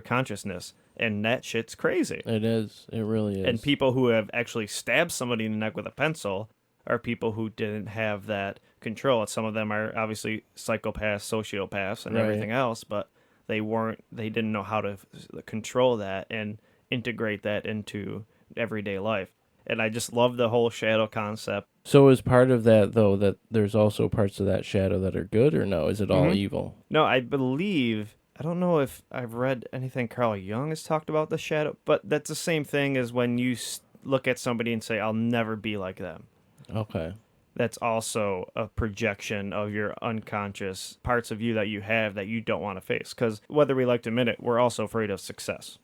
consciousness. And that shit's crazy. It is. It really is. And people who have actually stabbed somebody in the neck with a pencil are people who didn't have that control. And some of them are obviously psychopaths, sociopaths, and everything else, but they didn't know how to control that and integrate that into everyday life. And I just love the whole shadow concept. So is part of that, though, that there's also parts of that shadow that are good, or no? Is it all evil? No, I don't know if I've read anything Carl Jung has talked about the shadow, but that's the same thing as when you look at somebody and say, I'll never be like them. Okay. That's also a projection of your unconscious parts of you that you have that you don't want to face. Because whether we like to admit it, we're also afraid of success.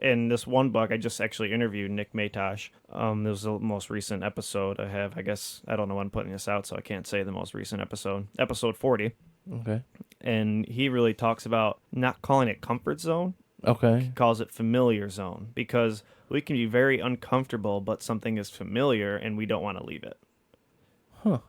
In this one book, I just actually interviewed Nick Matosh. This was the most recent episode I have. I guess, I don't know when I'm putting this out, so I can't say the most recent episode. Episode 40. Okay. And he really talks about not calling it comfort zone. Okay. He calls it familiar zone. Because we can be very uncomfortable, but something is familiar and we don't want to leave it. Huh.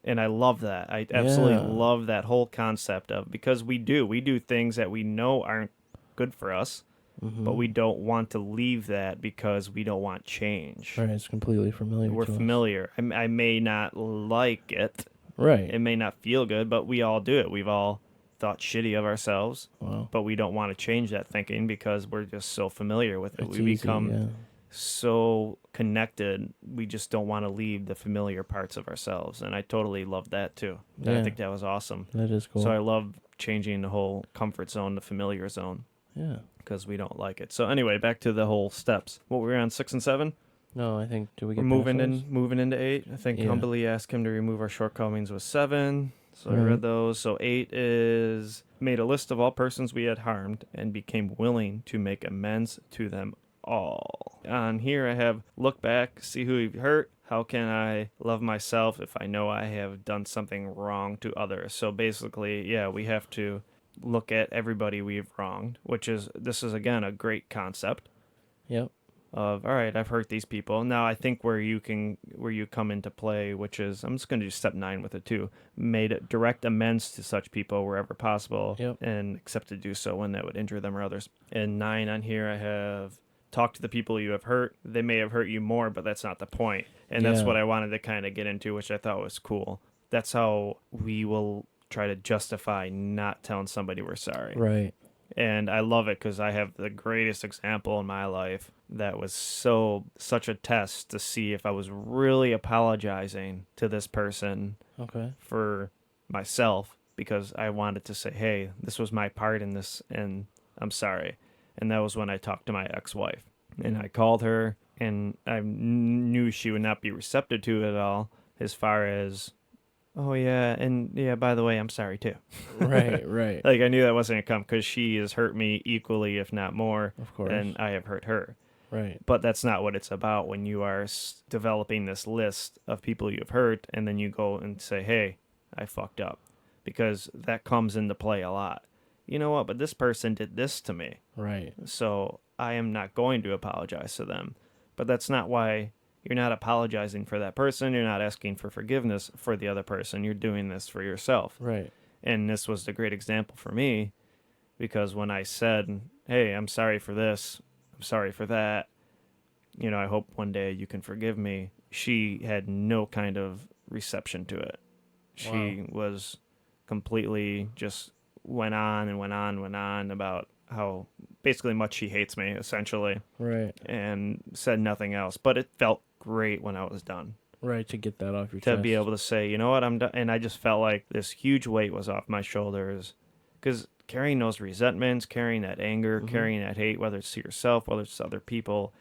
And I love that. I absolutely love that whole concept of, because we do things that we know aren't good for us, but we don't want to leave that because we don't want change. Right, it's completely familiar. We're familiar. I may not like it. Right. It may not feel good, but we all do it. We've all thought shitty of ourselves, but we don't want to change that thinking because we're just so familiar with it. It's we easy, become so connected, we just don't want to leave the familiar parts of ourselves. And I totally love that too. Yeah. I think that was awesome. That is cool. So I love changing the whole comfort zone to familiar zone. Yeah. Because we don't like it. So anyway, back to the whole steps. What, were we on 6 and 7? No, I think, do we get We're moving into 8. I think humbly ask him to remove our shortcomings with 7. So I read those. So 8 is made a list of all persons we had harmed and became willing to make amends to them all. On here I have look back, see who you've hurt. How can I love myself if I know I have done something wrong to others? So basically, yeah, we have to look at everybody we've wronged, this is again a great concept Yep. of, all right, I've hurt these people. Now I think where you come into play, which is, I'm just going to do step 9 with it too, made direct amends to such people wherever possible. Yep. And accept to do so when that would injure them or others. And 9 on here I have talk to the people you have hurt. They may have hurt you more, but that's not the point. And that's Yeah. what I wanted to kind of get into, which I thought was cool. That's how we will try to justify not telling somebody we're sorry. Right. And I love it because I have the greatest example in my life that was such a test to see if I was really apologizing to this person Okay. for myself, because I wanted to say, hey, this was my part in this and I'm sorry. And that was when I talked to my ex-wife. And I called her, and I knew she would not be receptive to it at all, as far as, oh, yeah, and yeah, by the way, I'm sorry, too. Right. Right. Like, I knew that wasn't going to come, because she has hurt me equally, if not more, Of course. than I have hurt her. Right. But that's not what it's about when you are developing this list of people you've hurt, and then you go and say, hey, I fucked up. Because that comes into play a lot. You know what, but this person did this to me. Right. So I am not going to apologize to them. But that's not why you're not apologizing for that person. You're not asking for forgiveness for the other person. You're doing this for yourself. Right. And this was the great example for me, because when I said, hey, I'm sorry for this, I'm sorry for that, I hope one day you can forgive me, she had no kind of reception to it. She was completely just went on and went on and went on about how basically much she hates me, essentially. Right. And said nothing else. But it felt great when I was done. Right, to get that off your To chest. be able to say, you know what, I'm done. And I just felt like this huge weight was off my shoulders. Because carrying those resentments, carrying that anger, carrying that hate, whether it's to yourself, whether it's to other people,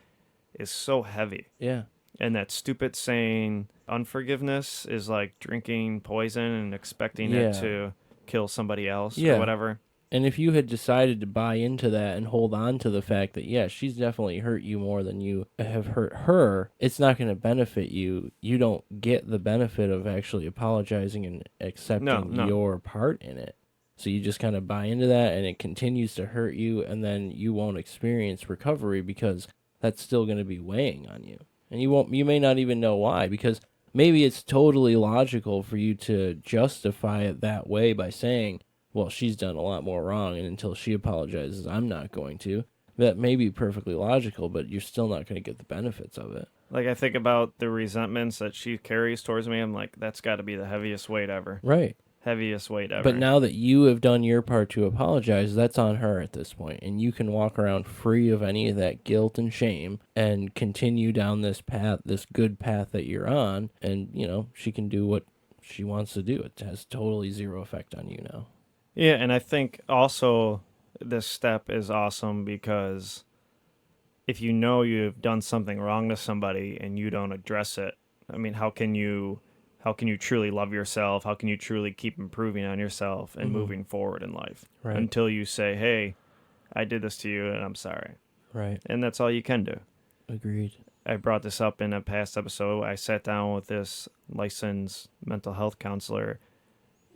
is so heavy. Yeah. And that stupid saying, unforgiveness is like drinking poison and expecting it to kill somebody else or whatever. And if you had decided to buy into that and hold on to the fact that, yeah, she's definitely hurt you more than you have hurt her, it's not going to benefit you. You don't get the benefit of actually apologizing and accepting your part in it. So you just kind of buy into that, and it continues to hurt you, and then you won't experience recovery because that's still going to be weighing on you. And you may not even know why, because maybe it's totally logical for you to justify it that way by saying, well, she's done a lot more wrong, and until she apologizes, I'm not going to. That may be perfectly logical, but you're still not going to get the benefits of it. Like, I think about the resentments that she carries towards me. I'm like, that's got to be the heaviest weight ever. Right. Heaviest weight ever. But now that you have done your part to apologize, that's on her at this point, and you can walk around free of any of that guilt and shame and continue down this path, this good path that you're on, and, she can do what she wants to do. It has totally zero effect on you now. Yeah, and I think also this step is awesome because if you know you've done something wrong to somebody and you don't address it, I mean, how can you truly love yourself? How can you truly keep improving on yourself and moving forward in life? Right. Until you say, hey, I did this to you and I'm sorry. Right. And that's all you can do. Agreed. I brought this up in a past episode. I sat down with this licensed mental health counselor,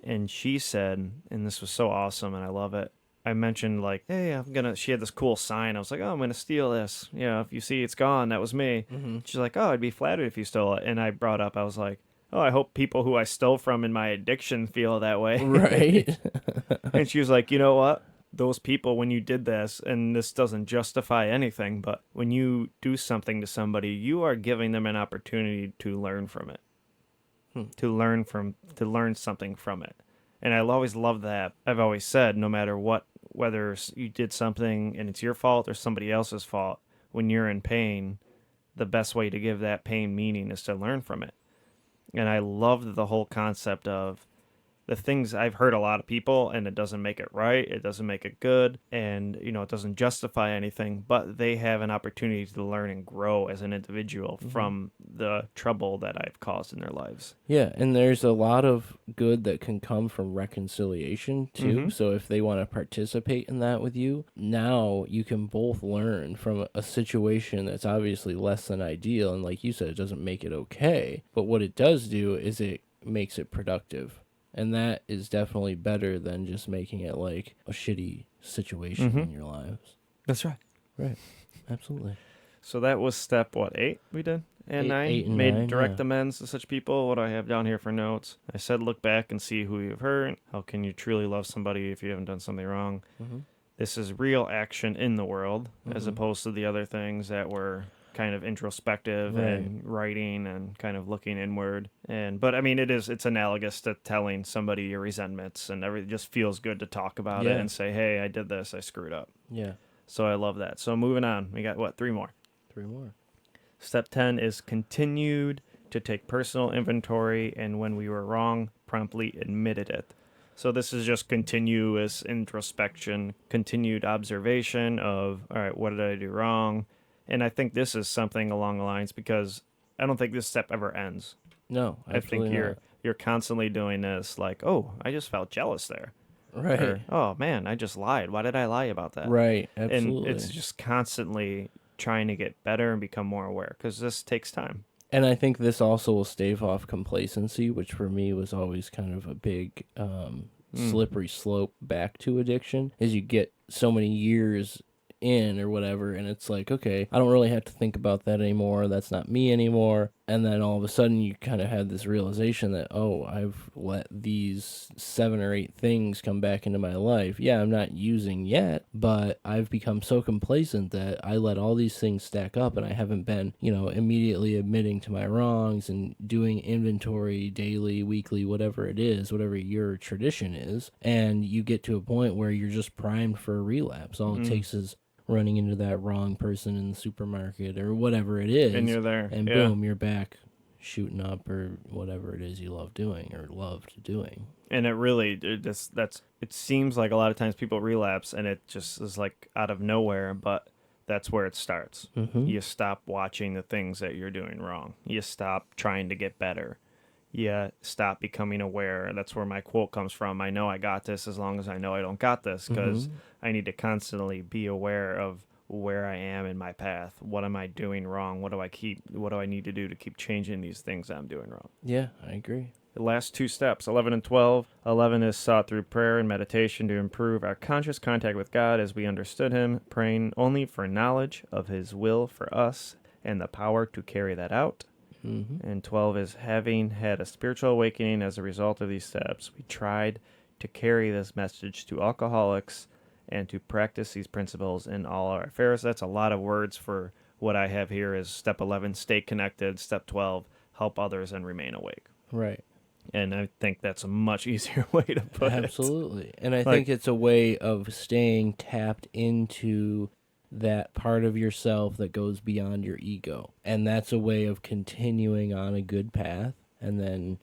and she said, and this was so awesome and I love it, I mentioned like, hey, she had this cool sign. I was like, oh, I'm going to steal this. If you see it's gone, that was me. Mm-hmm. She's like, oh, I'd be flattered if you stole it. And I brought up, I was like, oh, I hope people who I stole from in my addiction feel that way. Right. And she was like, you know what? Those people, when you did this, and this doesn't justify anything, but when you do something to somebody, you are giving them an opportunity to learn from it. To learn something from it. And I always love that. I've always said, no matter what, whether you did something and it's your fault or somebody else's fault, when you're in pain, the best way to give that pain meaning is to learn from it. And I loved the whole concept of the things I've heard a lot of people, and it doesn't make it right, it doesn't make it good, and it doesn't justify anything, but they have an opportunity to learn and grow as an individual from the trouble that I've caused in their lives. Yeah, and there's a lot of good that can come from reconciliation too. So if they want to participate in that with you, now you can both learn from a situation that's obviously less than ideal, and like you said, it doesn't make it okay, but what it does do is it makes it productive. And that is definitely better than just making it like a shitty situation in your lives. That's right. Right. Absolutely. So that was step, 8 we did? And 9? Eight and Made 9, direct yeah. amends to such people. What do I have down here for notes? I said look back and see who you've hurt. How can you truly love somebody if you haven't done something wrong? This is real action in the world, as opposed to the other things that were kind of introspective and writing and kind of looking inward. But I mean, it's analogous to telling somebody your resentments, and everything just feels good to talk about it and say, hey, I did this, I screwed up. Yeah. So I love that. So moving on, we got 3 more. 3 more. Step 10 is continued to take personal inventory, and when we were wrong, promptly admitted it. So this is just continuous introspection, continued observation of, all right, what did I do wrong? And I think this is something along the lines, because I don't think this step ever ends. No, I think absolutely you're constantly doing this, like, oh, I just felt jealous there. not. Right. Or, oh man, I just lied. Why did I lie about that? Right. Absolutely. And it's just constantly trying to get better and become more aware, because this takes time. And I think this also will stave off complacency, which for me was always kind of a big slippery slope back to addiction, as you get so many years in or whatever, and it's like, okay, I don't really have to think about that anymore, that's not me anymore. And then all of a sudden you kind of have this realization that, oh, I've let these 7 or 8 things come back into my life. Yeah, I'm not using yet, but I've become so complacent that I let all these things stack up, and I haven't been, immediately admitting to my wrongs and doing inventory daily, weekly, whatever it is, whatever your tradition is. And you get to a point where you're just primed for a relapse. All it takes is running into that wrong person in the supermarket or whatever it is, And you're there. and boom, you're back shooting up or whatever it is you love doing or loved doing. And it really, it seems like a lot of times people relapse and it just is like out of nowhere, but that's where it starts. You stop watching the things that you're doing wrong. You stop trying to get better. You stop becoming aware. That's where my quote comes from. I know I got this as long as I know I don't got this, because I need to constantly be aware of where I am in my path. What am I doing wrong? What do I need to do to keep changing these things I'm doing wrong? Yeah, I agree. The last 2 steps, 11 and 12. 11 is sought through prayer and meditation to improve our conscious contact with God as we understood him, praying only for knowledge of his will for us and the power to carry that out. And 12 is having had a spiritual awakening as a result of these steps, we tried to carry this message to alcoholics and to practice these principles in all our affairs. That's a lot of words for what I have here is step 11, stay connected. Step 12, help others and remain awake. Right. And I think that's a much easier way to put it. Absolutely. And I think it's a way of staying tapped into that part of yourself that goes beyond your ego. And that's a way of continuing on a good path. And then,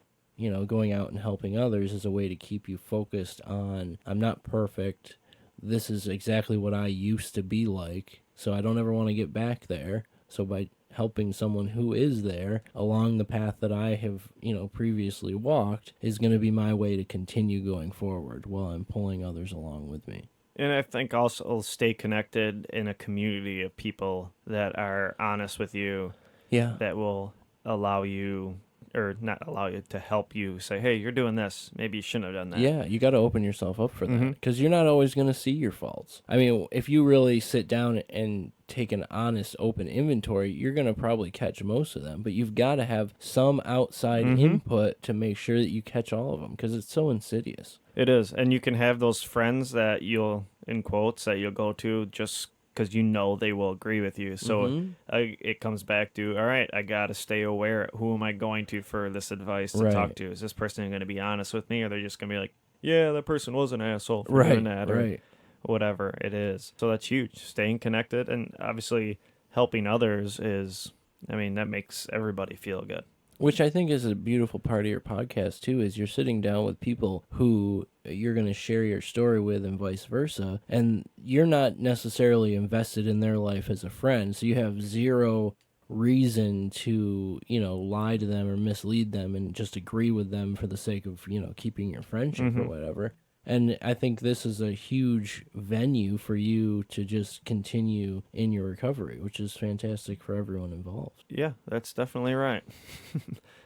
going out and helping others is a way to keep you focused on, I'm not perfect. This is exactly what I used to be like. So I don't ever want to get back there. So by helping someone who is there along the path that I have, previously walked is going to be my way to continue going forward while I'm pulling others along with me. And I think also stay connected in a community of people that are honest with you. Yeah. That will allow you, or not allow you, to help you say, hey, you're doing this. Maybe you shouldn't have done that. Yeah, you got to open yourself up for that, because you're not always going to see your faults. I mean, if you really sit down and take an honest, open inventory, you're going to probably catch most of them. But you've got to have some outside input to make sure that you catch all of them, because it's so insidious. It is. And you can have those friends that you'll, in quotes, that you'll go to just because they will agree with you. So it comes back to, all right, I got to stay aware. Who am I going to for this advice to talk to? Is this person going to be honest with me, or they're just going to be like, yeah, that person was an asshole for doing that, or whatever it is. So that's huge. Staying connected, and obviously helping others is, that makes everybody feel good. Which I think is a beautiful part of your podcast, too, is you're sitting down with people who you're going to share your story with and vice versa. And you're not necessarily invested in their life as a friend. So you have zero reason to, lie to them or mislead them and just agree with them for the sake of, keeping your friendship or whatever. And I think this is a huge venue for you to just continue in your recovery, which is fantastic for everyone involved. Yeah, that's definitely right.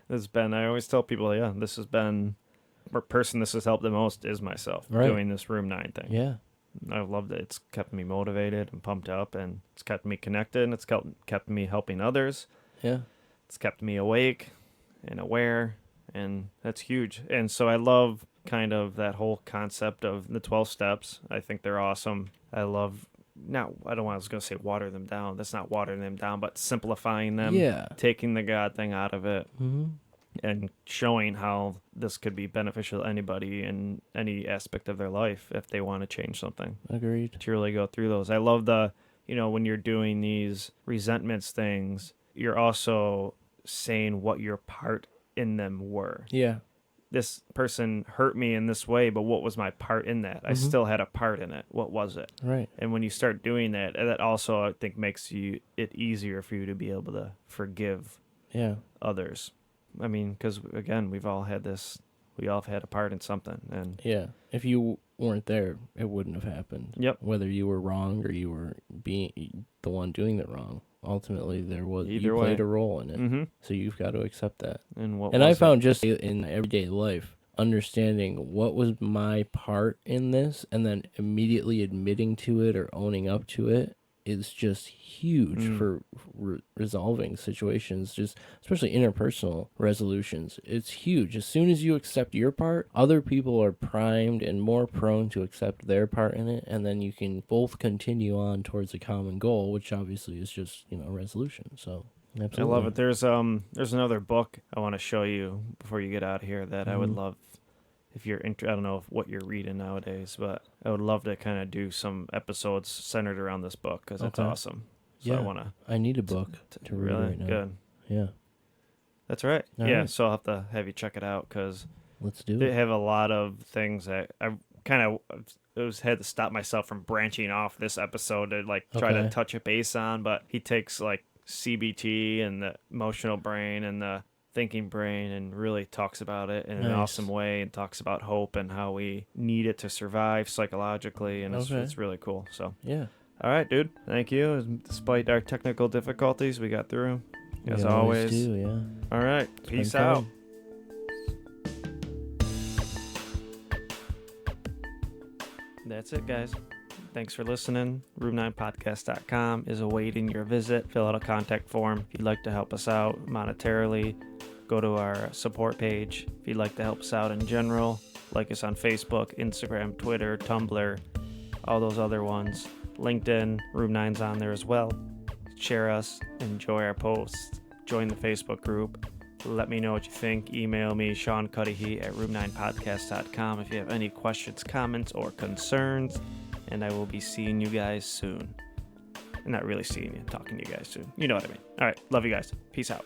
I always tell people, this has been, the person this has helped the most is myself, doing this Room 9 thing. Yeah. I've loved it. It's kept me motivated and pumped up, and it's kept me connected, and it's kept me helping others. Yeah. It's kept me awake and aware, and that's huge. And so I love kind of that whole concept of the 12 steps. I think they're awesome. I love, I was going to say water them down. That's not watering them down, but simplifying them, taking the God thing out of it, and showing how this could be beneficial to anybody in any aspect of their life if they want to change something. Agreed. To really go through those. I love when you're doing these resentments things, you're also saying what your part in them were. Yeah. This person hurt me in this way, but what was my part in that? I still had a part in it. What was it? Right. And when you start doing that, that also, I think, makes it easier for you to be able to forgive others. I mean, because, again, we all have had a part in something. And yeah. If you weren't there, it wouldn't have happened. Yep. Whether you were wrong or you were being the one doing it wrong. Ultimately, you played a role in it, so you've got to accept that. And I found just in everyday life, understanding what was my part in this, and then immediately admitting to it or owning up to it is just huge for resolving situations, just especially interpersonal resolutions. It's huge. As soon as you accept your part, other people are primed and more prone to accept their part in it, and then you can both continue on towards a common goal, which obviously is just, resolution. So absolutely. I love it. There's another book I want to show you before you get out of here that I would love. If you're I don't know what you're reading nowadays, but I would love to kind of do some episodes centered around this book because it's awesome. So I need a book to read right now. Good. Yeah. That's right. All yeah, right. so I'll have to have you check it out because let's do they it. have a lot of things that I kind of had to stop myself from branching off this episode to try to touch a base on, but he takes CBT and the emotional brain and the thinking brain and really talks about it in an awesome way and talks about hope and how we need it to survive psychologically, and it's really cool. So yeah. All right, dude. Thank you. Despite our technical difficulties, we got through as We always. do, yeah. All right. Peace out. That's it, guys. Thanks for listening. Room9podcast.com is awaiting your visit. Fill out a contact form if you'd like to help us out monetarily. Go to our support page if you'd like to help us out in general. Like us on Facebook, Instagram, Twitter, Tumblr, all those other ones. LinkedIn, Room 9's on there as well. Share us, enjoy our posts, join the Facebook group. Let me know what you think. Email me, Sean Cuddihy at room9podcast.com if you have any questions, comments, or concerns. And I will be seeing you guys soon. Not really seeing you, talking to you guys soon. You know what I mean. All right. Love you guys. Peace out.